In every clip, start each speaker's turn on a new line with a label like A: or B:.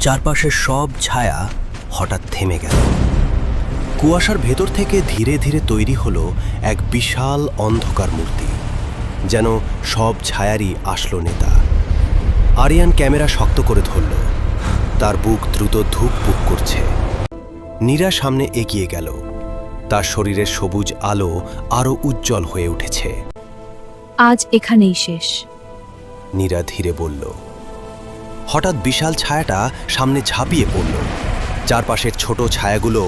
A: চারপাশের সব ছায়া হঠাৎ থেমে গেল। কুয়াশার ভেতর থেকে ধীরে ধীরে তৈরি হলো এক বিশাল অন্ধকার মূর্তি, যেন সব ছায়ারই আসলো নেতা। আরিয়ান ক্যামেরা শক্ত করে ধরল, তার বুক দ্রুত ধুকপুক করছে। নীরা সামনে এগিয়ে গেল, তার শরীরের সবুজ আলো আরও উজ্জ্বল হয়ে উঠেছে।
B: আজ এখানেই শেষ,
A: নীরা ধীরে বলল। হঠাৎ বিশাল ছায়াটা সামনে ঝাঁপিয়ে পড়ল, চারপাশের ছোট ছায়াগুলো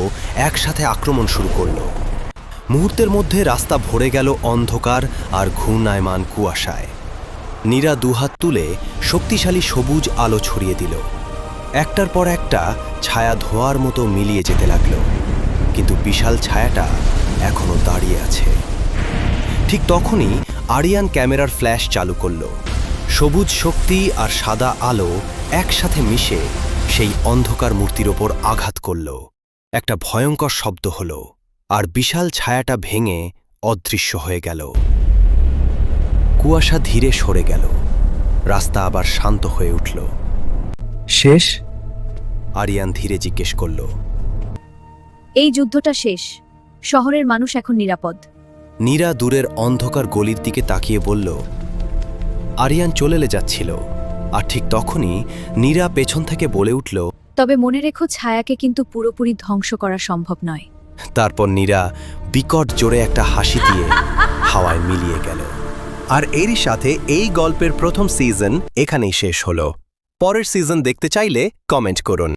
A: একসাথে আক্রমণ শুরু করল। মুহূর্তের মধ্যে রাস্তা ভরে গেল অন্ধকার আর ঘূর্ণায়মান কুয়াশায়। নীরা দুহাত তুলে শক্তিশালী সবুজ আলো ছড়িয়ে দিল। একটার পর একটা ছায়া ধোঁয়ার মতো মিলিয়ে যেতে লাগলো, কিন্তু বিশাল ছায়াটা এখনো দাঁড়িয়ে আছে। ঠিক তখনই আরিয়ান ক্যামেরার ফ্ল্যাশ চালু করল। সবুজ শক্তি আর সাদা আলো একসাথে মিশে সেই অন্ধকার মূর্তির ওপর আঘাত করল। একটা ভয়ঙ্কর শব্দ হলো, আর বিশাল ছায়াটা ভেঙে অদৃশ্য হয়ে গেল। কুয়াশা ধীরে সরে গেল, রাস্তা আবার শান্ত হয়ে উঠল।
C: শেষ?
A: আরিয়ান ধীরে জিজ্ঞেস করল।
B: এই যুদ্ধটা শেষ, শহরের মানুষ এখন নিরাপদ।
A: নীরা দূরের অন্ধকার গলির দিকে তাকিয়ে বলল। আরিয়ান চলে যাচ্ছিল, আর ঠিক তখনই নীরা পেছন থেকে বলে উঠল,
B: তবে মনে রেখো, ছায়াকে কিন্তু পুরোপুরি ধ্বংস করা সম্ভব নয়।
A: তারপর নীরা বিকট জোরে একটা হাসি দিয়ে হাওয়ায় মিলিয়ে গেল। আর এরই সাথে এই গল্পের প্রথম সিজন এখানেই শেষ হলো। পরের সিজন দেখতে চাইলে কমেন্ট করুন।